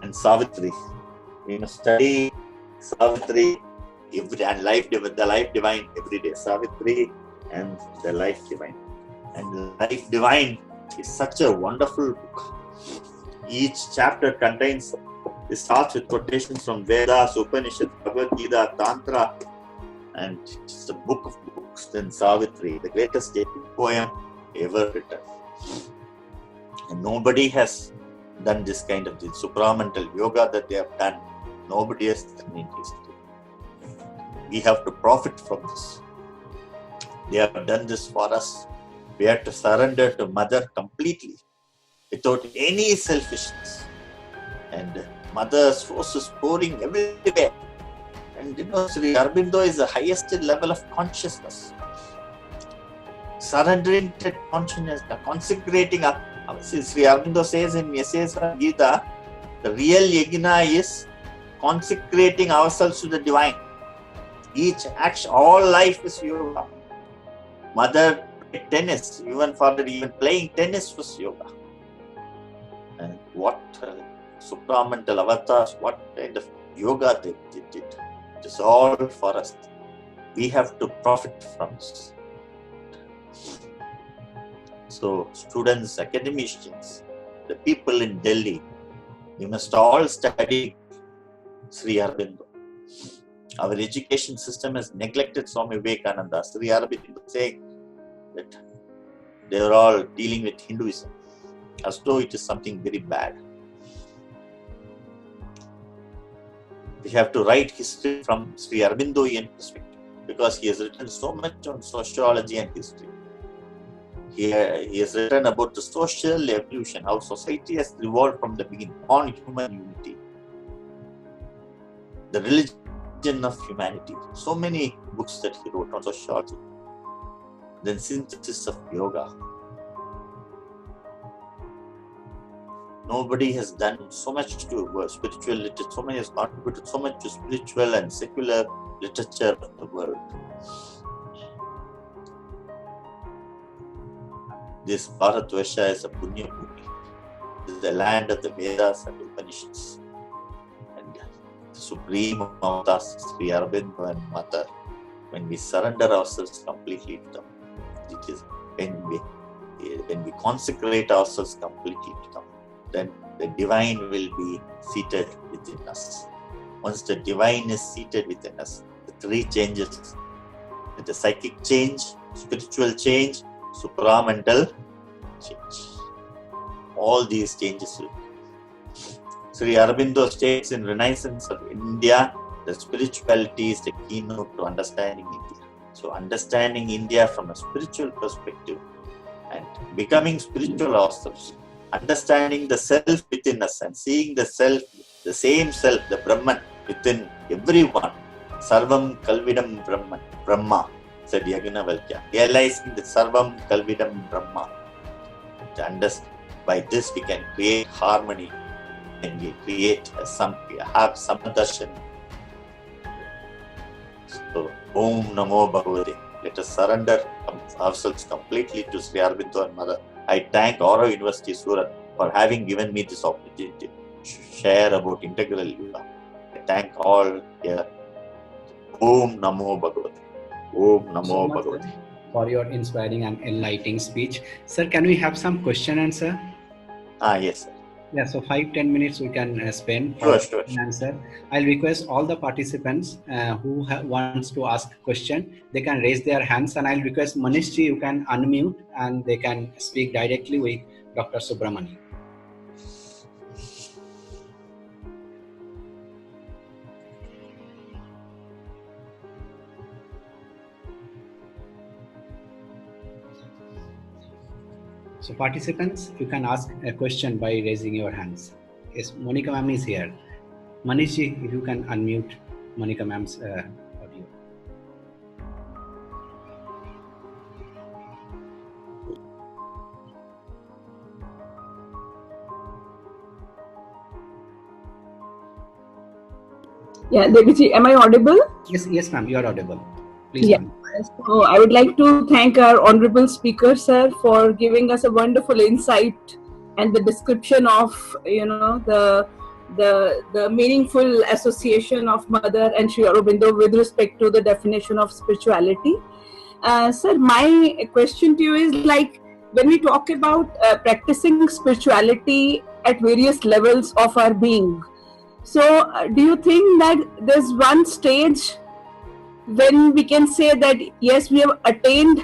And Savitri, we must study Savitri and the life divine every day. Savitri and the life divine. And Life Divine is such a wonderful book. Each chapter contains, it starts with quotations from Vedas, Upanishads, Bhagavad Gita, Tantra, and it's a book of books. Then Savitri, the greatest poem ever written. And nobody has done this kind of supramental yoga that they have done nobody has done in history. We have to profit from this. They have done this for us. We have to surrender to Mother completely, without any selfishness. And Mother's force is pouring everywhere. And Sri Aurobindo is the highest level of consciousness. Surrendering to consciousness, consecrating up. Sri Aurobindo says in Essays on Gita, the real yajna is consecrating ourselves to the divine. Each action, all life is yoga. Mother played tennis, even playing tennis was yoga. And what supramental avatars, what kind of yoga they did. It is all for us. We have to profit from this. So, students, academicians, the people in Delhi, we must all study Sri Aurobindo. Our education system has neglected Swami Vivekananda. Sri Aurobindo saying that they are all dealing with Hinduism, as though it is something very bad. We have to write history from Sri Aurobindoian perspective, because he has written so much on sociology and history. He has written about the social evolution, how society has evolved from the beginning, on human unity, the religion of humanity. So many books that he wrote on sociology. Then synthesis of yoga. Nobody has done so much to spiritual literature. So many has contributed so much to spiritual and secular literature of the world. This Bharatvarsha is a Punya Bhumi. This is the land of the Vedas and Upanishads. And the supreme Avatas, Sri Aurobindo and Mother, when we surrender ourselves completely to them, it is when we consecrate ourselves completely to them, then the divine will be seated within us. Once the divine is seated within us, the three changes, the psychic change, spiritual change, supramental change. All these changes will be. Sri Aurobindo states in Renaissance of India, the spirituality is the keynote to understanding India. So understanding India from a spiritual perspective and becoming spiritual ourselves, understanding the self within us and seeing the self, the same self, the Brahman within everyone. Sarvam Kalvidam Brahman, Brahma, said Yagnavalkya. Realizing that Sarvam Kalvidam Brahma. By this we can create harmony and we have Samadarshan. So, Om Namo Bhagavate. Let us surrender ourselves completely to Sri Aurobindo and Mother. I thank Auro University Surat for having given me this opportunity to share about integral yoga. I thank all here. Om Namo Bhagavate. Om Namo Bhagavate. For your inspiring and enlightening speech. Sir, can we have some question and answer? Yes, sir. Yeah, so 5-10 minutes we can spend Sure. for question and answer. I'll request all the participants who wants to ask question, they can raise their hands, and I'll request Manish ji, you can unmute and they can speak directly with Dr. Subramani. So participants, you can ask a question by raising your hands. Yes, Monica ma'am is here. Manish ji, if you can unmute Monica ma'am's audio. Yeah, Deviji, am I audible? Yes, ma'am, you are audible. Please. Yeah. So I would like to thank our honorable speaker, sir, for giving us a wonderful insight and the description of, the meaningful association of Mother and Sri Aurobindo with respect to the definition of spirituality. Sir, my question to you is, like, when we talk about practicing spirituality at various levels of our being, so do you think that there's one stage when we can say that yes, we have attained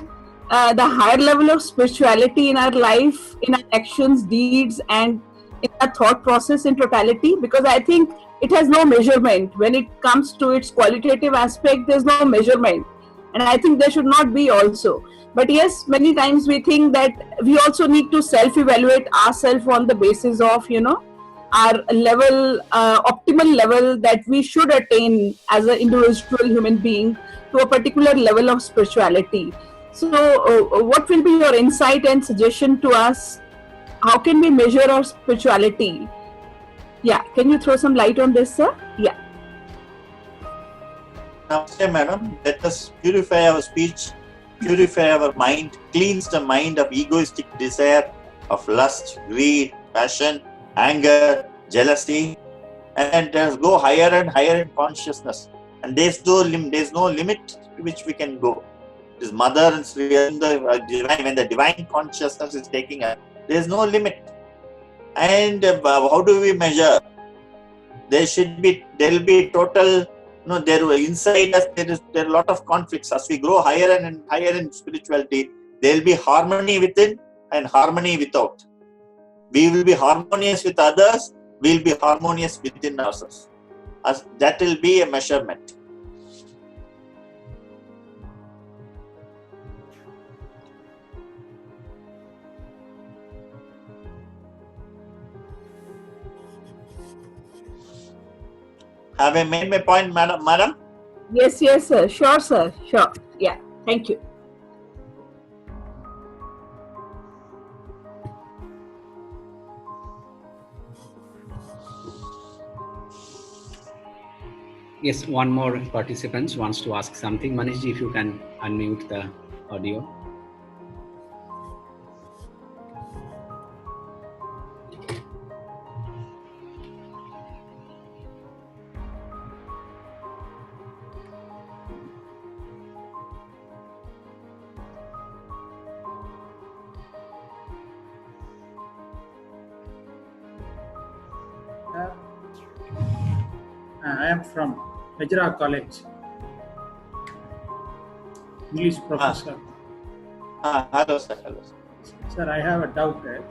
the higher level of spirituality in our life, in our actions, deeds, and in that thought process in totality, because I think it has no measurement. When it comes to its qualitative aspect, there's no measurement. And I think there should not be also. But yes, many times we think that we also need to self-evaluate ourselves on the basis of, our level, optimal level that we should attain as an individual human being to a particular level of spirituality. So, what will be your insight and suggestion to us? How can we measure our spirituality? Yeah, can you throw some light on this, sir? Yeah. Namaste, madam. Let us purify our speech, purify our mind, cleanse the mind of egoistic desire, of lust, greed, passion, anger, jealousy, and go higher and higher in consciousness. And there's no limit to which we can go. This Mother and Sri divine, when the divine consciousness is taking us, there's no limit. And how do we measure? There will be total. Inside us there are a lot of conflicts. As we grow higher and higher in spirituality, there will be harmony within and harmony without. We will be harmonious with others. We will be harmonious within ourselves. That will be a measurement. Have I made my point, madam? Yes, sir. Sure, sir. Sure. Yeah. Thank you. Yes, one more participant wants to ask something. Manishji, if you can unmute the audio. I am from Hejra College, English professor. Hello, sir. Hello, sir. Sir, I have a doubt there.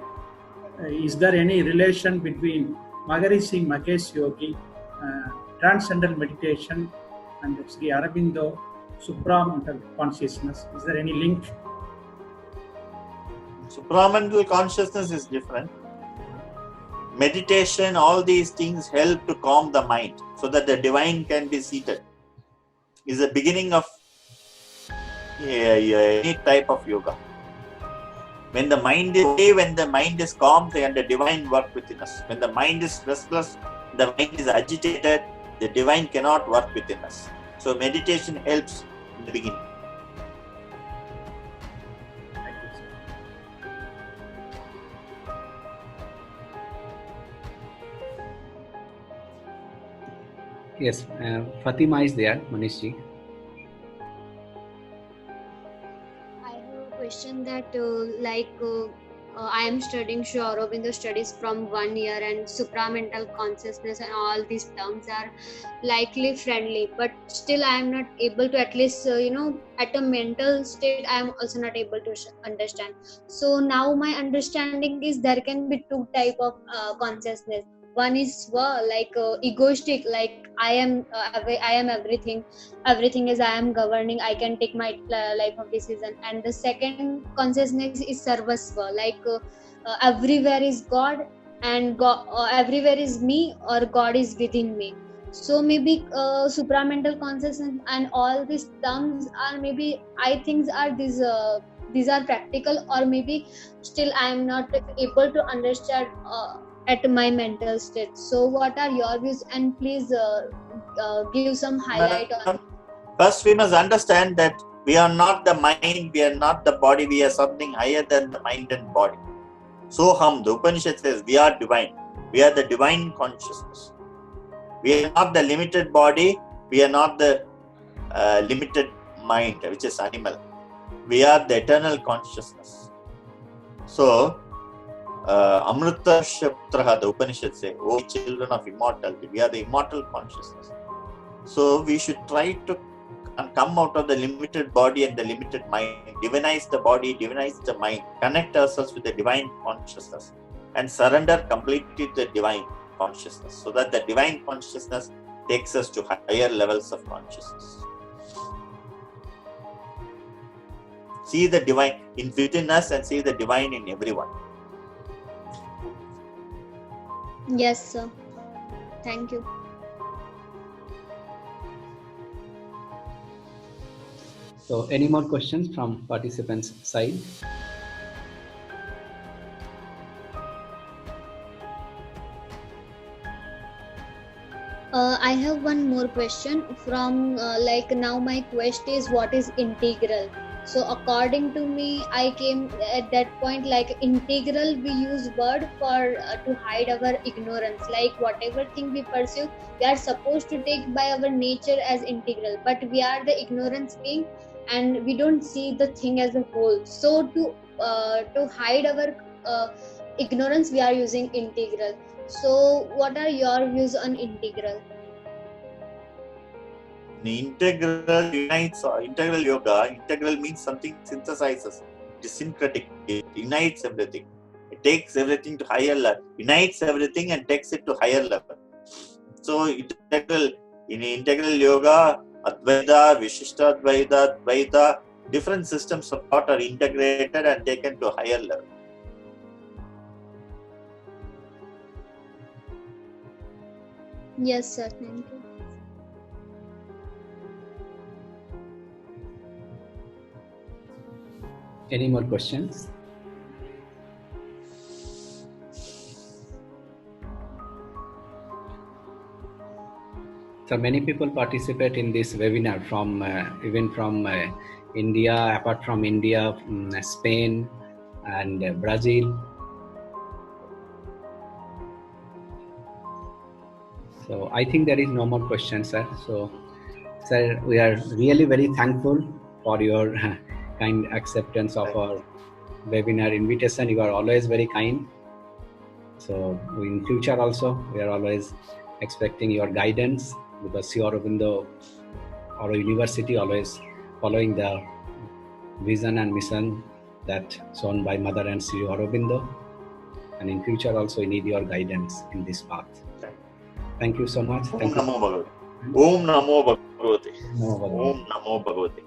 Is there any relation between Maharishi Mahesh Yogi, transcendental meditation, and Sri Aurobindo supramental consciousness? Is there any link? Supramental consciousness is different. Meditation, all these things help to calm the mind so that the divine can be seated. Is the beginning of any type of yoga. When the mind is calm, and the divine work within us. When the mind is restless, the mind is agitated, the divine cannot work within us. So meditation helps in the beginning. Yes, Fatima is there, Manishji. I have a question that I am studying Sri Aurobindo studies from 1 year, and supramental consciousness and all these terms are likely friendly, but still I am not able to, at least at a mental state I am also not able to understand. So now my understanding is there can be two type of consciousness. One is egoistic, like I am everything is I am governing, I can take my life of decision. And the second consciousness is sarvasva, everywhere is God, and God, everywhere is me, or God is within me. So maybe supramental consciousness and all these terms are, maybe I think are these are practical, or maybe still I am not able to understand at my mental state. So what are your views, and please give some highlight on. First we must understand that we are not the mind, we are not the body, we are something higher than the mind and body. Soham, the Upanishad says, we are divine, we are the divine consciousness. We are not the limited body, we are not the limited mind, which is animal. We are the eternal consciousness. So Amrita Shapraha, the Upanishad say, O children of immortality, we are the immortal consciousness. So we should try to come out of the limited body and the limited mind, divinize the body, divinize the mind, connect ourselves with the divine consciousness. and surrender completely to the divine consciousness, so that the divine consciousness takes us to higher levels of consciousness. See the divine within us and see the divine in everyone. Yes, sir. Thank you. So, any more questions from participants' side? I have one more question from like now my question is what is integral? So according to me, I came at that point like integral we use word for to hide our ignorance. Like whatever thing we pursue, we are supposed to take by our nature as integral, but we are the ignorance being and we don't see the thing as a whole. So to hide our ignorance, we are using integral. So what are your views on integral? The integral unites, integral yoga, integral means something synthesizes. It is syncretic. It unites everything. It takes everything to higher level. Unites everything and takes it to higher level. So integral, in integral yoga, Advaita, Vishishtadvaita, Advaita, different systems of thought are integrated and taken to a higher level. Yes, sir. Thank you. Any more questions? So many people participate in this webinar from even from India, apart from India, Spain and Brazil. So I think there is no more questions, sir. So, sir, we are really very thankful for your kind acceptance of our webinar invitation. You are always very kind. So in future also, we are always expecting your guidance, because Sri Aurobindo, our university, always following the vision and mission that shown by Mother and Sri Aurobindo. And in future also, we need your guidance in this path. Thank you so much. Om Namo Bhagavate. Om Namo Bhagavate. Om Namo Bhagavate.